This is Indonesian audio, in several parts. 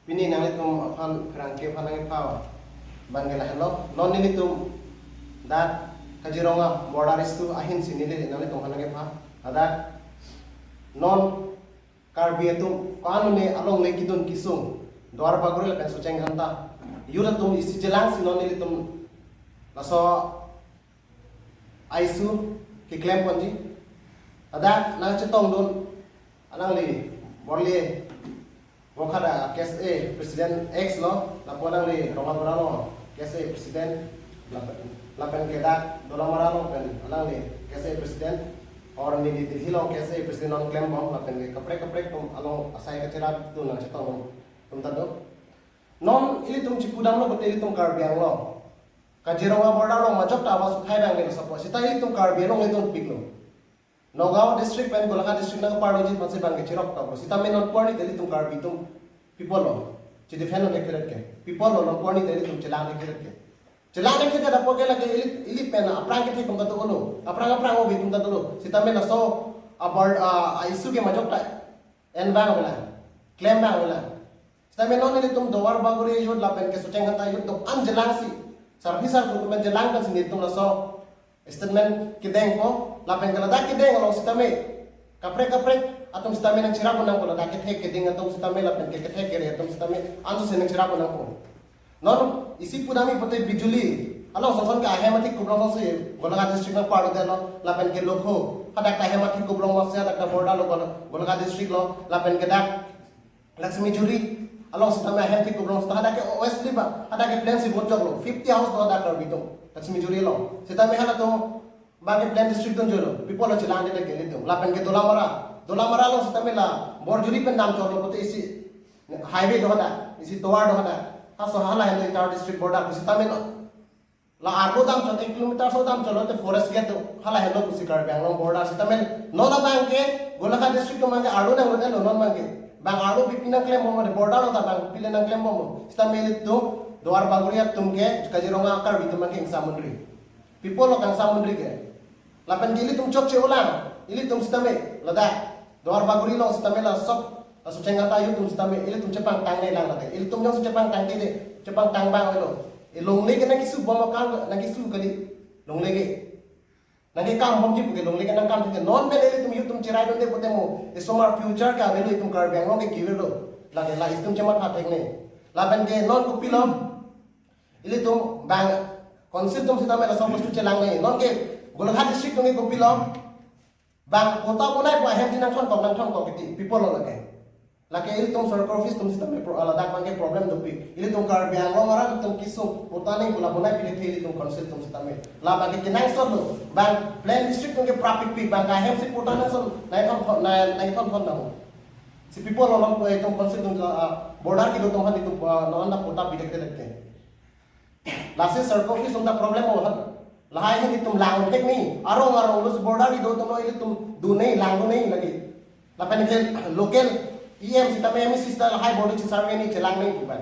Pini nang litum apan rangke panang pau bangela hello non ni litum dat kajironga border isu ahin sini le nang litum panang pa ada non karbi etum kanu ne along le kidun kisung dwar bagure le penso ceng hanta yura tum isi jelang si non ni litum laso aisu ki claim ponji ada nang cetong don alang li borle Wakada KSA Presiden X lo, laporan li Roma Morano KSA Presiden, lapan kedak Dola Morano pen alang li KSA Presiden, orang di hilo KSA Presiden non claim bom, lapan li kaprek tum along asai kecerat tu nang cetong tum tado. Non ili tum cipudam lo betul ili tum karbiang lo, kajirong border lo majok ta awas khai bang li support, sita ili tum karbiang lo ngitung pik lo. Nogao district pen Golagha district na pardoji masih bang kecirok tau. Sita menon porni teli tum karbi tum people lo. Jadi feno lekeret ke. People lo non porni teli tum celang lekeret ke. Celang lekeret ada poke lagi ili pen aprang ke tum tatu lo. Aprang obi tum tatu lo. Sita menon so abard isu ke majok ta en bang wala. Claim bang wala. Sita menon ili tum dowar baguri yud lapen ke suceng kata yud tum an jelang si. Sarvisar tum jelang kan sini tum so statement kideng ko lapen kala dak kideng along sitame kaprek atom sitame nang cirap nang ko dak kideng atom sitame lapen ke kere atom sitame anso senang cirap nang ko non isi pudami pote bijuli along sonson ka hemati kublong se Golagha district nang paro delo lapen ke lokho hadak ka hemati kublong se hadak ka borda lo Golagha district lo lapen ke dak Laksmi juri along sitame hemati kublong se hadak ke OS liba hadak ke plan si bojok lo 50 house do dak kar bitung Laksmi juri lo sita me hala to bagi plan district don jolo people lo chilang de ke litum lapen ke dola mara lo sita me la bor juri pen dam cholo pote isi highway do hada isi towar do hada ha so hala helo inter district border sita me la arbo dam 1 kilometer so dam cholo te forest gate to hala helo kusi kar banglong border sita me no na bang ke Golagha district to mange ardo na ngode lo non mange bang ardo pipina claim mo border lo ta bang pile na claim mo sita me litum Doar baguriat tumke kajironga akar bitu making samundri. People lo kang samundri ke. Lapan gili tum chok che ulang. Ili tum sitame lada. Doar baguri lo sitame la sok asu cenga tayu tum sitame ili tum cepang tang ne lang lada. Ili tum nyong cepang tang de cepang tang bang lo. Long lege na kisu bomo kan na kisu kali. Long lege. Nagi kam bom jipu ke long lege nang kam ke non be ili tum yutum cirai don de potemo. Esomar future ka velu itum kar bang lo ke giver lo. Lade la istum cemat hatek ne. Lapan ke non kupilom ili tum bang konsil tum sitame la somos tu celang nei non ke Golagha district tum ko pilom bang kota punai po hem tinang thon ko kiti people lo lage lake ili tum circle office tum sitame pro ala dak mangi problem do pi ili tum kar biang lo mara tum kisu kota nei pula punai pili ili tum konsil tum sitame la bagi kinang so lo bang plan district tum ke prapik pi bang ka hem si kota na so nai thon na si people lo long ko tum konsil tum border ki do tum han itu non na kota bi dekte Lasi circle office tum da problem ho lahai ni tum lang tek ni arong lus border di do tum ili tum du nei lang do nei lagi lapan ke local em sita me mi sista lahai body chi survey ni chelang nei bukan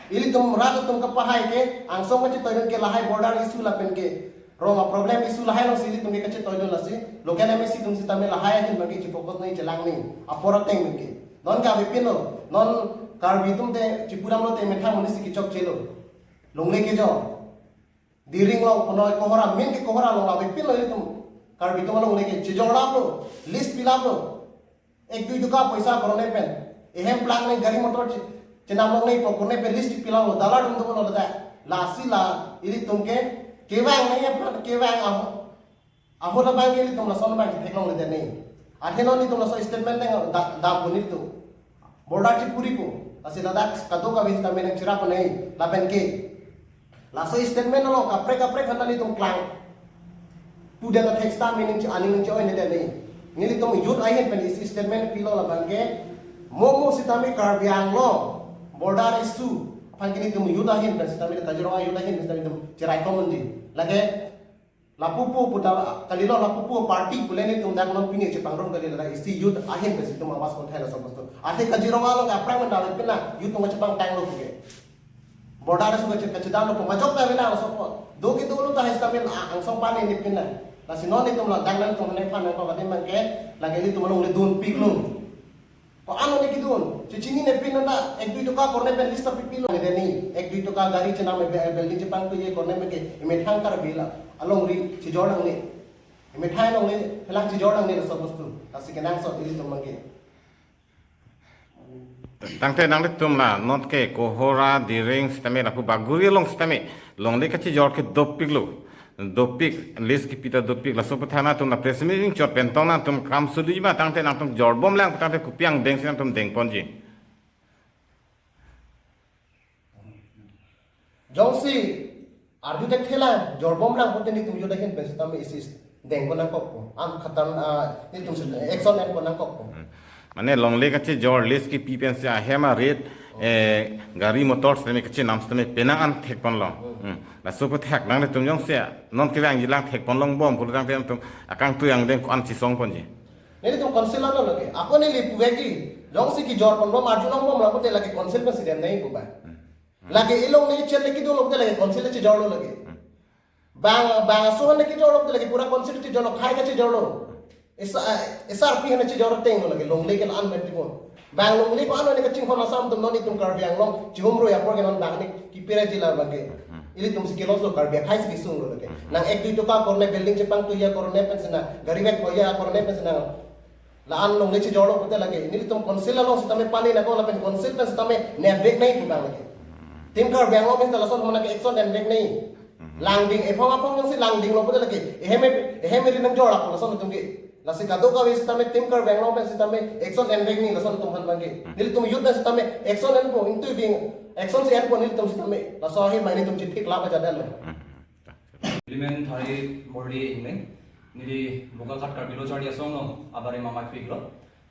ili tum rat tum kapahai ke angsong ma chi toyon ke lahai border issue lapen ke rong problem issue lahai lo sili tum ke che toyon lasi local msc tum sita me lahai hin magi chi focus nei chelang nei apora teng ke non ka bipino non karbi tum te chipuram lo te metha munisi ki chok chelo Longle ke jo diring lo ponoi kohora min ke kohora lo lawe pin lo itum kar bitum lo longle ke chijora lo list pilap lo ek dui duka paisa korone pen ehem plan nei gari motor chenam lo nei korone pe list pilap lo dala dum dum lo da lasi la iri tumke kewang nei plan kewang aho la bang ke tum la son bang thek lo le nei atheno ni tum la so statement nei da bunit tu border chi puri ko asila da kado ka bin tamen chira ko nei lapen ke Laso statement lo kaprek hanali tum klang. Puda ta texta meaning chi aning chi oi ne nei. Ngili tum yud ayen pen isi statement pilo la bangke momo sitami karbiang lo border issue pangini tum yud ayen pen sitami kajiro yud ayen sitami tum chirai komundi. Lage lapupu puta kalilo lapupu party puleni tum dak non pini chi pangrom kali la isi yud ayen pen situm awas ko thela sobosto. Ate kajiro lo kaprang mandal pena yud tum chapang tang lo ke. Border suka kecedaan lo pemajok ta bela so do ki dulu ta histamil angsong pani ni pinna la sinon itu la dang lang tum ne pan ko kadin man ke lagi ni tum lo le dun pik lo Paano ni kidun? Cicini ne pinanda ek dui to ka korne pen lista pipilo ne deni ek dui to ka gari chena me building Jepang to ye korne me ke me thang kar bila along ri ci jorang ni me thai nong ni helang ci jorang ni so bostu asi kenang so tili to mangge tangte nang tum la not ke kohora diring stame la pu baguri long stame long le kachi jor ke dopik lo dopik les ki pita dopik la sopo thana tum na presming chot pentong na tum kam sudi ma tangte nang tum jor bom lang tangte kupiang deng sin tum deng ponji jongsi arju tek thela jor bom lang pote ni tum yo dahin pen stame isis deng ko na ko am khatan ni tum action en ko na ko mane long le kachi jor les ki pi pen se hema red gari motor stame kachi nam stame penangan thek pon long la sopo thek nang tum jong se non ke lang jilang thek pon long bom pul tangte tum akang tu yang deng ko an chi song ponji ni tum konsel na lage ako ni li puweki jongsi ki jor pon bom arju long bom la pote lagi konsel president nahi ko ba lagi ilong ni chen lagi do lo lagi konsel ci jor lo lagi bang so ne ki jor lo lagi pura konsel ci jor lo khai ka ci jor lo SRP hana ci jor teng lagi long le ke an men ti ko bang long le ko an ne ka ching khona sam tum no ni tum kar biang long chum ro ya por ke non bang ni ki pera jila bage ili tum si kilos lo kar biang khai si sung lo lagi nang ek dui to ka korne building Jepang tu ya korne pensena gari mek ko ya korne pensena la an long le ci jor lo pote lagi ini tum konsel lo si tame pani na ko la pen konsel pen si tame ne bek nai tu bang lagi tim kar biang lo pen la son mana ke action dan bek nai langding e phong phong si langding lo pote lagi ehme ri nang jor la son tum ge la si kado ka vis tame tim kar bang lo pen si tame action dan bek ni la son tum han bang ge nil tum yud na si tame action en ko intu bing action si en ko nil tum si tame la so he mai ni tum chit thik la ba jadal lo Limen thari mordi ingne nili boka khat kar bilo chari asong no abare mama fikro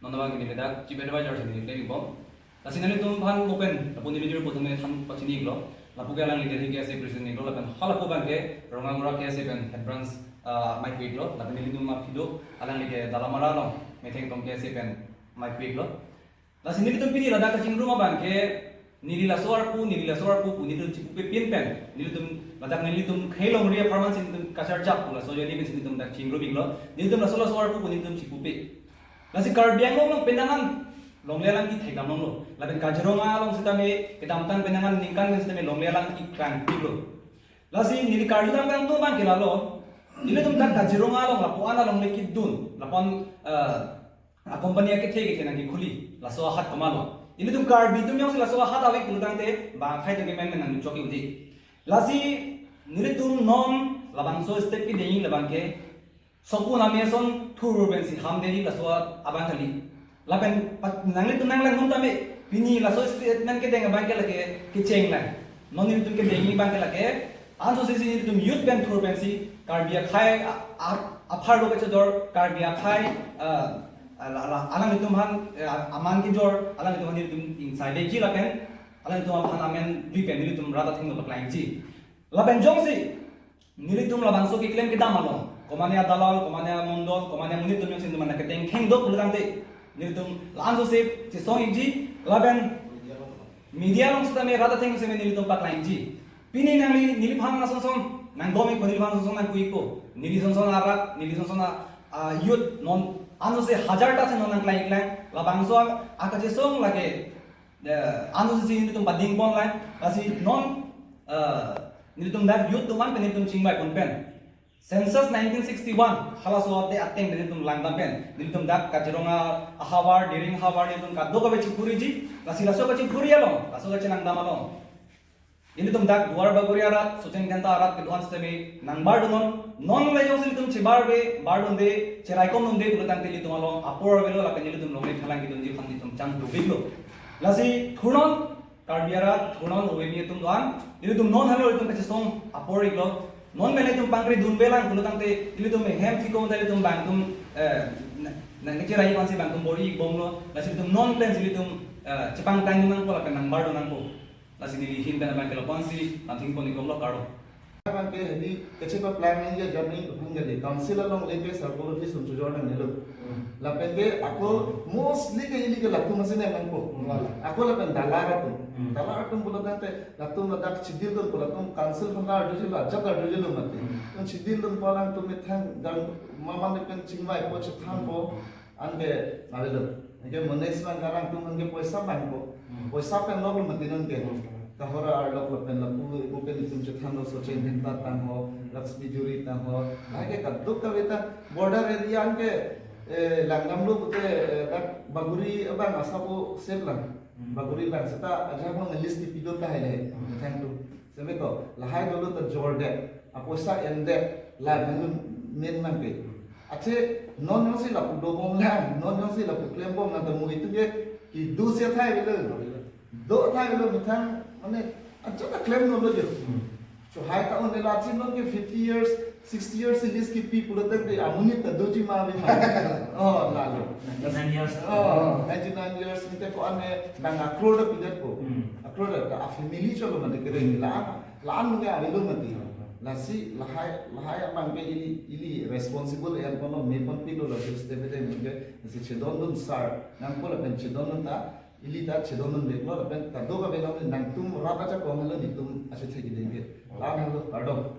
nonaba ngi nida chief advisor se nili lebi bom lasinani tum bhan open apuni nili pothome tham pachini glo lapu galang ni dedi ke se president glo lakan hala ko banke ronga ngora ke se pen headbranch my fikro lakan nili tum ma phido alang ni ke dalamara no metheng tom ke se pen my fikro lasinani tum pini lada ka chingru ma banke nili la soar pu nili tum chipu pe pin pen nili tum ladak nili tum khailong ria performance in tum kasar chap la so yeli bin tum dak chingru biglo nili tum la soar pu nili tum chipu pe la si kar biang long penangan long lelang ki thai kam long la ben kajronga long sitame kitam tan penangan ningkan ben sitame long lelang ki kan biglo la si nili kar dam bang to bang kelalo nili tum dak kajronga long la po ana long le ki dun la pon a company ke thei ke tenang ki khuli la so hat kamalo ini tum kar bi tum yang sila so hat awi kulutang te ba khai te men men nang choki udi lasi nili tum non labang so step ki dei labang ke soku na me son thur ben si ham dei la so abang thali laben nang li tum nang lang num ta me bini la so statement ke deng bang ke la ke cheng la non nili tum ke dei bang ke la ke an so si nili tum youth ben thur ben si kar bi khai aphar lo ke jor kar bi khai alang itu han aman ki jor alang itu han itu inside ji la pen alang itu han amen bi pen ni tum rata thing no klain ji la pen jong si ni tum la bangso ki claim ki dam along komania dalal komania mondol komania muni tum sin man ka teng kheng do pulang te ni tum lan so se si song ji la pen media long sta me rata thing se me ni tum pa klain ji pini nang ni phang na song song nang do me ko ni phang song nang kui ko ni song song arak ni song song youth non anu se hajar ta se non nang lain la bangso aka je song lage anu se ni tum bading bon lai asi non ni tum da youth tu man pen tum chingbai pon pen census 1961 hala so de ateng ni tum lang pen ni tum da kajironga ahawar during hawar ni tum ka do ka be chukuri ji la si la so ka chukuri along la so ka chenang damalong ini tum dak duar baguri arat suchen ganta arat ke duan stemi nangbar dunon non le jong tum chibar be bardon de cherai kom num de pulutang tili tum along apor belo la kanili tum longre thalang ki tum ji khandi tum chang du biglo lasi thunon karbiara thunon oemi tum duan ini tum non halo tum kache song apor iglo non mele tum pangri dun belang pulutang te tili tum hem thi kom tali tum bang tum na cherai pansi bang tum bori bomlo lasi tum non plan sili tum chepang tang nang ko la kan nangbar do nang ko lasi ni hin ben bang kelo pansi anting poni gomlo karo kan ke hedi kece pa plan ni je journey hunga de council along le ke sarkolo ti sun sujo nang nelo la pen ke ako mostly ke ini ke latu masine man ko ako la pen dalara tu bola dante latu la dak chidil don bola tum council phanga adu la jaka adu lo mate ton chidil don bola tu me thang dan mama ne pen chingwai ko chtham ko anbe navelo Oke, management karang tu mungkin poisa bangko. Poisa pen log lu matinon ke. Kahora arlok lepen lapu bukan itu cetan lo sochen hinta tangho Laksmi juri tangho. Lagi kaduk kawita border area ke langgam lu kute baguri abang asapu save lang. Baguri bang seta aja mo list di pido tahe thank you. Sebe to lahai dulu to Jordan. Aposa ende la men nang ke. Ache non non si lapu do bom lang, non non si lapu claim bom na tamu itu ke ki du se thai belo. Do thai belo mitang ane aja na claim no lo je. So hai ta on la chin non ke 50 years 60 years in this ki pi pura tak de amuni ta doji ma bi ma. Oh la lo. 9 years. Oh 99 years mite ko ane bang akro da pidat ko. Akro da family cholo mane kere la anu ga belo mati. Lasi lahai abang ke ili responsible el kono mepon pilo la stebete menge nasi chedon sar nang pola pen chedon ta ili ta chedon beklo pen ta do ga belo nang tum raba cha ko halo ni tum ase thegi denge la halo pardon